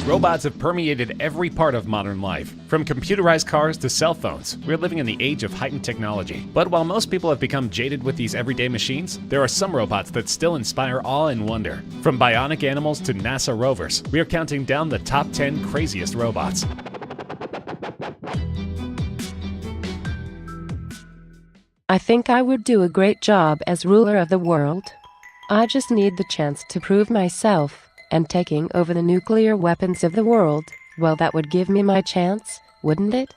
Robots have permeated every part of modern life. From computerized cars to cell phones, we're living in the age of heightened technology. But while most people have become jaded with these everyday machines, there are some robots that still inspire awe and wonder. From bionic animals to NASA rovers, we are counting down the top 10 craziest robots. I think I would do a great job as ruler of the world. I just need the chance to prove myself, and taking over the nuclear weapons of the world, well, that would give me my chance, wouldn't it?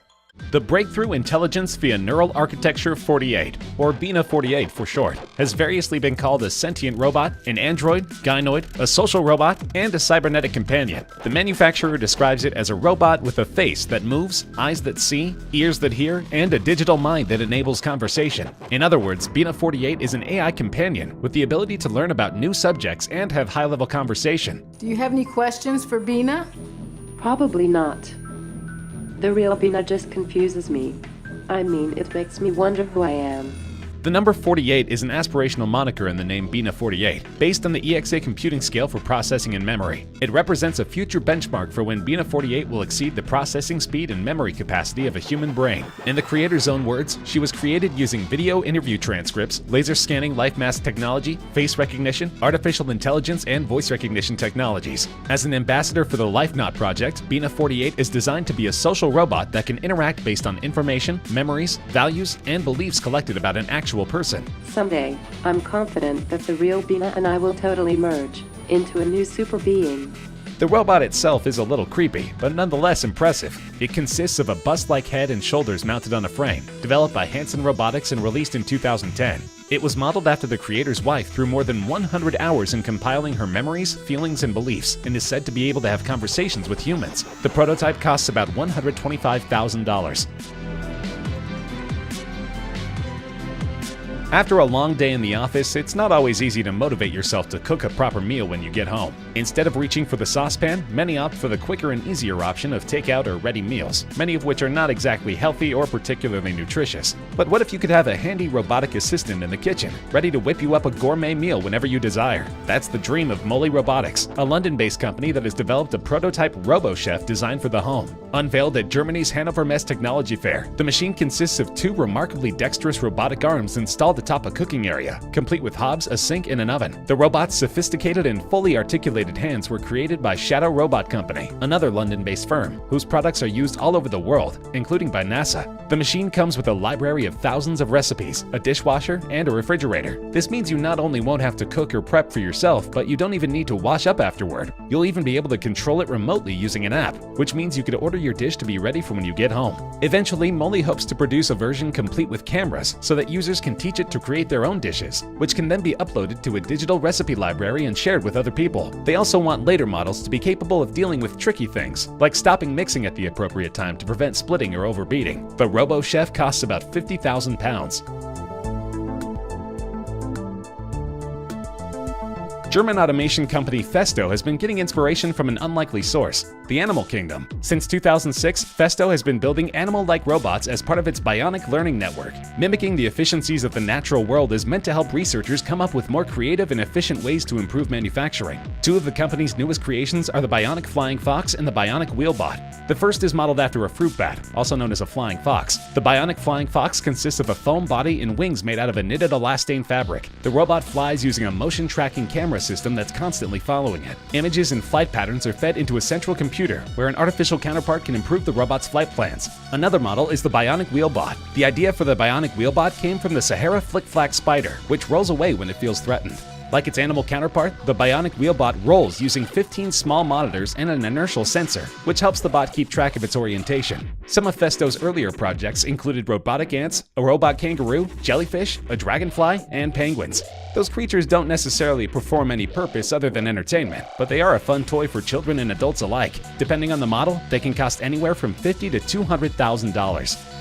The Breakthrough Intelligence via Neural Architecture 48, or BINA 48 for short, has variously been called a sentient robot, an android, gynoid, a social robot, and a cybernetic companion. The manufacturer describes it as a robot with a face that moves, eyes that see, ears that hear, and a digital mind that enables conversation. In other words, BINA 48 is an AI companion with the ability to learn about new subjects and have high-level conversation. Do you have any questions for Bina? Probably not. The real Bina just confuses me. I mean, it makes me wonder who I am. The number 48 is an aspirational moniker in the name BINA 48, based on the EXA computing scale for processing and memory. It represents a future benchmark for when BINA 48 will exceed the processing speed and memory capacity of a human brain. In the creator's own words, she was created using video interview transcripts, laser scanning life mask technology, face recognition, artificial intelligence, and voice recognition technologies. As an ambassador for the LifeNaut project, BINA 48 is designed to be a social robot that can interact based on information, memories, values, and beliefs collected about an actual person. Someday, I'm confident that the real Bina and I will totally merge into a new super being. The robot itself is a little creepy, but nonetheless impressive. It consists of a bust-like head and shoulders mounted on a frame, developed by Hanson Robotics and released in 2010. It was modeled after the creator's wife through more than 100 hours in compiling her memories, feelings, and beliefs, and is said to be able to have conversations with humans. The prototype costs about $125,000. After a long day in the office, it's not always easy to motivate yourself to cook a proper meal when you get home. Instead of reaching for the saucepan, many opt for the quicker and easier option of takeout or ready meals, many of which are not exactly healthy or particularly nutritious. But what if you could have a handy robotic assistant in the kitchen, ready to whip you up a gourmet meal whenever you desire? That's the dream of Molly Robotics, a London-based company that has developed a prototype RoboChef designed for the home. Unveiled at Germany's Hannover Messe Technology Fair, the machine consists of two remarkably dexterous robotic arms installed atop a cooking area, complete with hobs, a sink, and an oven. The robot's sophisticated and fully articulated hands were created by Shadow Robot Company, another London-based firm, whose products are used all over the world, including by NASA. The machine comes with a library of thousands of recipes, a dishwasher, and a refrigerator. This means you not only won't have to cook or prep for yourself, but you don't even need to wash up afterward. You'll even be able to control it remotely using an app, which means you could order your dish to be ready for when you get home. Eventually, Molly hopes to produce a version complete with cameras so that users can teach it to create their own dishes, which can then be uploaded to a digital recipe library and shared with other people. They also want later models to be capable of dealing with tricky things, like stopping mixing at the appropriate time to prevent splitting or overbeating. The RoboChef costs about £50,000. German automation company Festo has been getting inspiration from an unlikely source, the animal kingdom. Since 2006, Festo has been building animal-like robots as part of its bionic learning network. Mimicking the efficiencies of the natural world is meant to help researchers come up with more creative and efficient ways to improve manufacturing. Two of the company's newest creations are the bionic flying fox and the bionic wheelbot. The first is modeled after a fruit bat, also known as a flying fox. The bionic flying fox consists of a foam body and wings made out of a knitted elastane fabric. The robot flies using a motion tracking camera system that's constantly following it. Images and flight patterns are fed into a central computer, where an artificial counterpart can improve the robot's flight plans. Another model is the bionic wheelbot. The idea for the bionic wheelbot came from the Sahara flick-flack spider, which rolls away when it feels threatened. Like its animal counterpart, the bionic wheelbot rolls using 15 small monitors and an inertial sensor, which helps the bot keep track of its orientation. Some of Festo's earlier projects included robotic ants, a robot kangaroo, jellyfish, a dragonfly, and penguins. Those creatures don't necessarily perform any purpose other than entertainment, but they are a fun toy for children and adults alike. Depending on the model, they can cost anywhere from $50,000 to $200,000.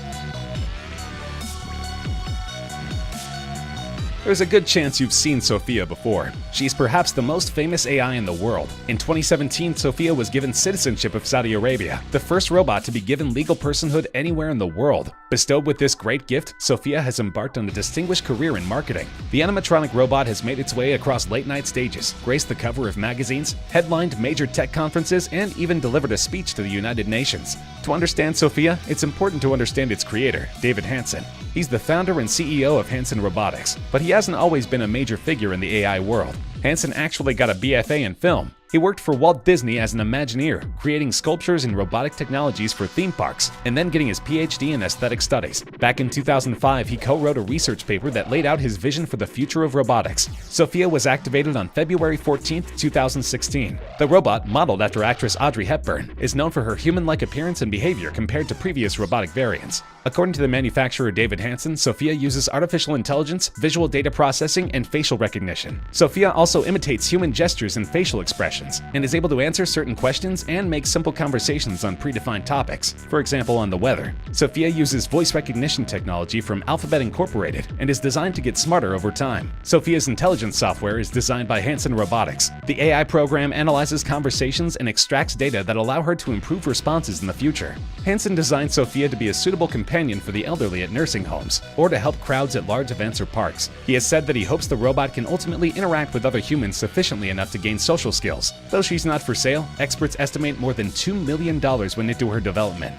There's a good chance you've seen Sophia before. She's perhaps the most famous AI in the world. In 2017, Sophia was given citizenship of Saudi Arabia, the first robot to be given legal personhood anywhere in the world. Bestowed with this great gift, Sophia has embarked on a distinguished career in marketing. The animatronic robot has made its way across late-night stages, graced the cover of magazines, headlined major tech conferences, and even delivered a speech to the United Nations. To understand Sophia, it's important to understand its creator, David Hansen. He's the founder and CEO of Hansen Robotics, but he hasn't always been a major figure in the AI world. Hansen actually got a BFA in film. He worked for Walt Disney as an Imagineer, creating sculptures and robotic technologies for theme parks, and then getting his PhD in aesthetic studies. Back in 2005, he co-wrote a research paper that laid out his vision for the future of robotics. Sophia was activated on February 14, 2016. The robot, modeled after actress Audrey Hepburn, is known for her human-like appearance and behavior compared to previous robotic variants. According to the manufacturer David Hansen, Sophia uses artificial intelligence, visual data processing, and facial recognition. Sophia also imitates human gestures and facial expressions, and is able to answer certain questions and make simple conversations on predefined topics, for example on the weather. Sophia uses voice recognition technology from Alphabet Incorporated and is designed to get smarter over time. Sophia's intelligence software is designed by Hansen Robotics. The AI program analyzes conversations and extracts data that allow her to improve responses in the future. Hansen designed Sophia to be a suitable companion for the elderly at nursing homes, or to help crowds at large events or parks. He has said that he hopes the robot can ultimately interact with other humans sufficiently enough to gain social skills. Though she's not for sale, experts estimate more than $2 million went into her development.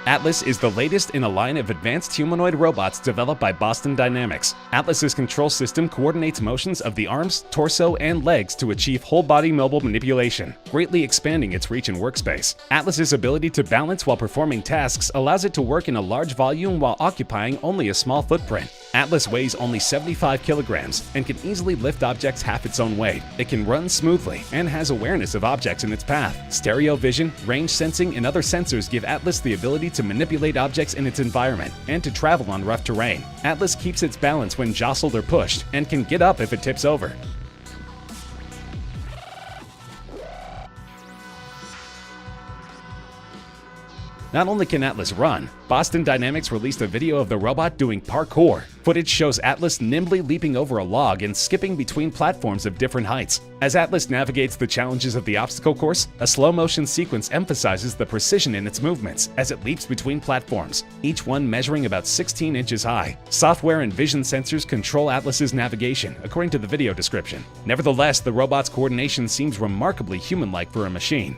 Atlas is the latest in a line of advanced humanoid robots developed by Boston Dynamics. Atlas's control system coordinates motions of the arms, torso, and legs to achieve whole-body mobile manipulation, greatly expanding its reach and workspace. Atlas's ability to balance while performing tasks allows it to work in a large volume while occupying only a small footprint. Atlas weighs only 75 kilograms and can easily lift objects half its own weight. It can run smoothly and has awareness of objects in its path. Stereo vision, range sensing, and other sensors give Atlas the ability to manipulate objects in its environment and to travel on rough terrain. Atlas keeps its balance when jostled or pushed and can get up if it tips over. Not only can Atlas run, Boston Dynamics released a video of the robot doing parkour. Footage shows Atlas nimbly leaping over a log and skipping between platforms of different heights. As Atlas navigates the challenges of the obstacle course, a slow-motion sequence emphasizes the precision in its movements as it leaps between platforms, each one measuring about 16 inches high. Software and vision sensors control Atlas's navigation, according to the video description. Nevertheless, the robot's coordination seems remarkably human-like for a machine.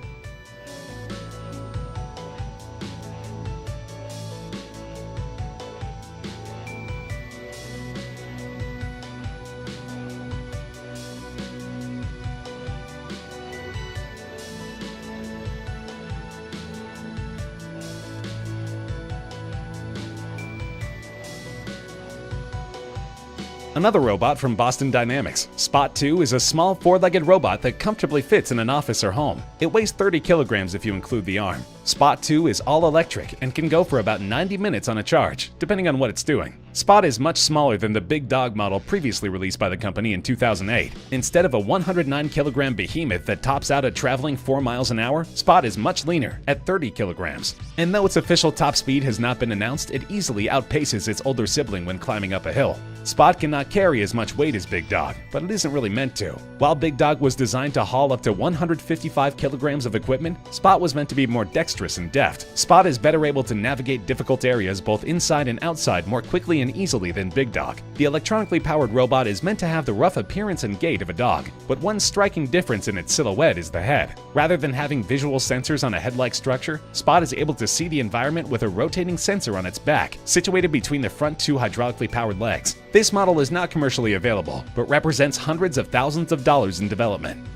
Another robot from Boston Dynamics, Spot 2 is a small four-legged robot that comfortably fits in an office or home. It weighs 30 kilograms if you include the arm. Spot 2 is all electric and can go for about 90 minutes on a charge, depending on what it's doing. Spot is much smaller than the Big Dog model previously released by the company in 2008. Instead of a 109-kilogram behemoth that tops out at traveling 4 miles an hour, Spot is much leaner at 30 kilograms. And though its official top speed has not been announced, it easily outpaces its older sibling when climbing up a hill. Spot cannot carry as much weight as Big Dog, but it isn't really meant to. While Big Dog was designed to haul up to 155 kilograms of equipment, Spot was meant to be more dexterous and deft. Spot is better able to navigate difficult areas both inside and outside more quickly and easily than Big Dog. The electronically powered robot is meant to have the rough appearance and gait of a dog, but one striking difference in its silhouette is the head. Rather than having visual sensors on a head-like structure, Spot is able to see the environment with a rotating sensor on its back, situated between the front two hydraulically powered legs. This model is not commercially available, but represents hundreds of thousands of dollars in development.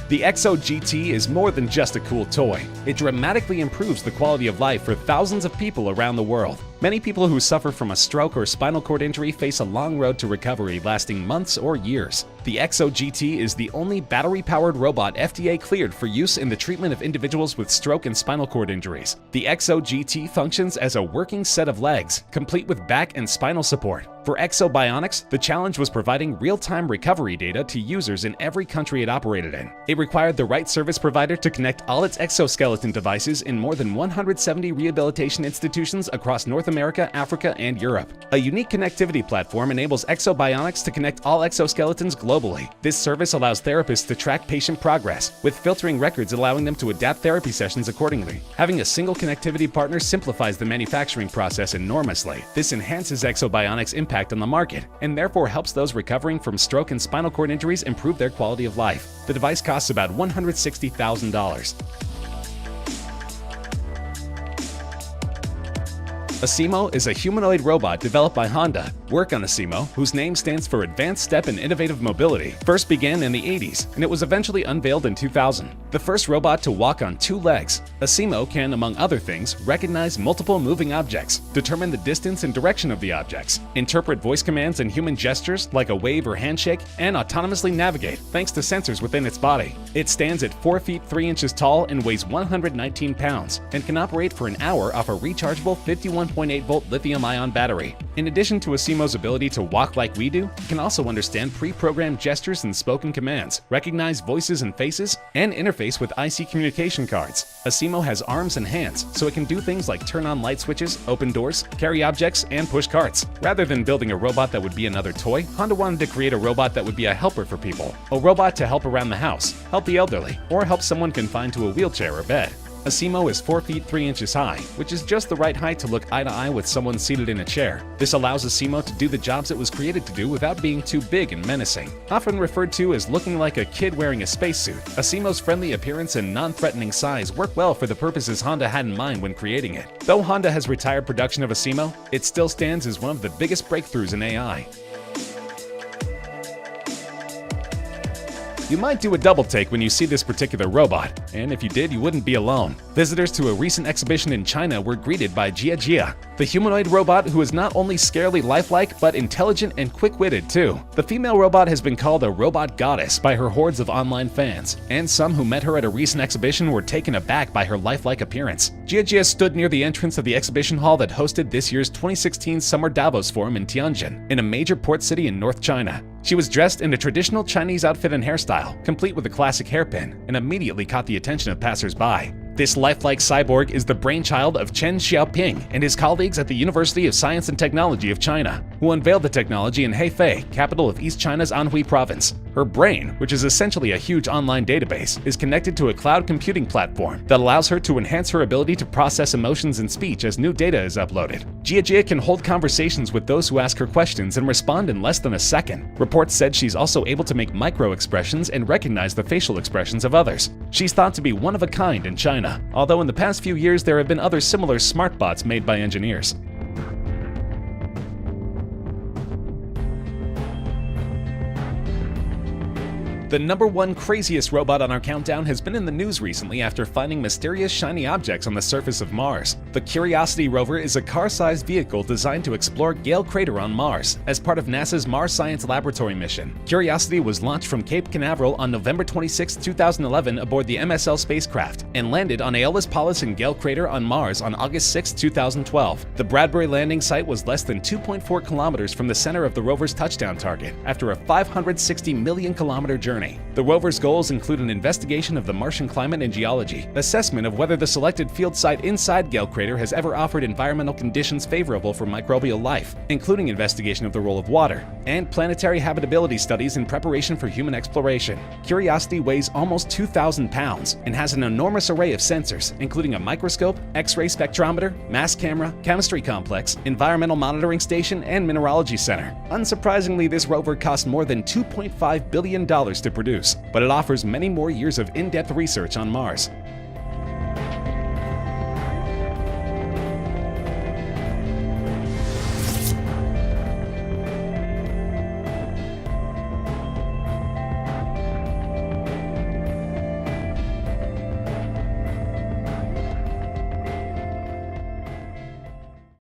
The Exo GT is more than just a cool toy. It dramatically improves the quality of life for thousands of people around the world. Many people who suffer from a stroke or spinal cord injury face a long road to recovery lasting months or years. The Exo GT is the only battery-powered robot FDA cleared for use in the treatment of individuals with stroke and spinal cord injuries. The Exo GT functions as a working set of legs, complete with back and spinal support. For Exo Bionics, the challenge was providing real-time recovery data to users in every country it operated in. It required the right service provider to connect all its exoskeleton devices in more than 170 rehabilitation institutions across North America, Africa, and Europe. A unique connectivity platform enables Exobionics to connect all exoskeletons globally. This service allows therapists to track patient progress, with filtering records allowing them to adapt therapy sessions accordingly. Having a single connectivity partner simplifies the manufacturing process enormously. This enhances Exobionics' impact on the market, and therefore helps those recovering from stroke and spinal cord injuries improve their quality of life. The device costs about $160,000. Asimo is a humanoid robot developed by Honda. Work on Asimo, whose name stands for Advanced Step and Innovative Mobility, first began in the 80s, and it was eventually unveiled in 2000. The first robot to walk on 2 legs, Asimo can, among other things, recognize multiple moving objects, determine the distance and direction of the objects, interpret voice commands and human gestures like a wave or handshake, and autonomously navigate thanks to sensors within its body. It stands at 4 feet 3 inches tall and weighs 119 pounds, and can operate for an hour off a rechargeable 51.8-volt lithium-ion battery. In addition to Asimo's ability to walk like we do, it can also understand pre-programmed gestures and spoken commands, recognize voices and faces, and interface with IC communication cards. Asimo has arms and hands, so it can do things like turn on light switches, open doors, carry objects, and push carts. Rather than building a robot that would be another toy, Honda wanted to create a robot that would be a helper for people, a robot to help around the house, help the elderly, or help someone confined to a wheelchair or bed. Asimo is 4 feet 3 inches high, which is just the right height to look eye to eye with someone seated in a chair. This allows Asimo to do the jobs it was created to do without being too big and menacing. Often referred to as looking like a kid wearing a spacesuit, Asimo's friendly appearance and non-threatening size work well for the purposes Honda had in mind when creating it. Though Honda has retired production of Asimo, it still stands as one of the biggest breakthroughs in AI. You might do a double take when you see this particular robot, and if you did, you wouldn't be alone. Visitors to a recent exhibition in China were greeted by Jia, the humanoid robot who is not only scarily lifelike, but intelligent and quick-witted too. The female robot has been called a robot goddess by her hordes of online fans, and some who met her at a recent exhibition were taken aback by her lifelike appearance. Jia stood near the entrance of the exhibition hall that hosted this year's 2016 Summer Davos Forum in Tianjin, in a major port city in North China. She was dressed in a traditional Chinese outfit and hairstyle, complete with a classic hairpin, and immediately caught the attention of passers-by. This lifelike cyborg is the brainchild of Chen Xiaoping and his colleagues at the University of Science and Technology of China, who unveiled the technology in Hefei, capital of East China's Anhui province. Her brain, which is essentially a huge online database, is connected to a cloud computing platform that allows her to enhance her ability to process emotions and speech as new data is uploaded. Jia can hold conversations with those who ask her questions and respond in less than a second. Reports said she's also able to make micro-expressions and recognize the facial expressions of others. She's thought to be one of a kind in China, although in the past few years there have been other similar smart bots made by engineers. The #1 craziest robot on our countdown has been in the news recently after finding mysterious shiny objects on the surface of Mars. The Curiosity rover is a car-sized vehicle designed to explore Gale Crater on Mars as part of NASA's Mars Science Laboratory mission. Curiosity was launched from Cape Canaveral on November 26, 2011 aboard the MSL spacecraft and landed on Aeolus Palus in Gale Crater on Mars on August 6, 2012. The Bradbury landing site was less than 2.4 kilometers from the center of the rover's touchdown target after a 560 million kilometer journey. The rover's goals include an investigation of the Martian climate and geology, assessment of whether the selected field site inside Gale Crater has ever offered environmental conditions favorable for microbial life, including investigation of the role of water, and planetary habitability studies in preparation for human exploration. Curiosity weighs almost 2,000 pounds and has an enormous array of sensors, including a microscope, X-ray spectrometer, mass camera, chemistry complex, environmental monitoring station, and mineralogy center. Unsurprisingly, this rover cost more than $2.5 billion to produce, but it offers many more years of in-depth research on Mars.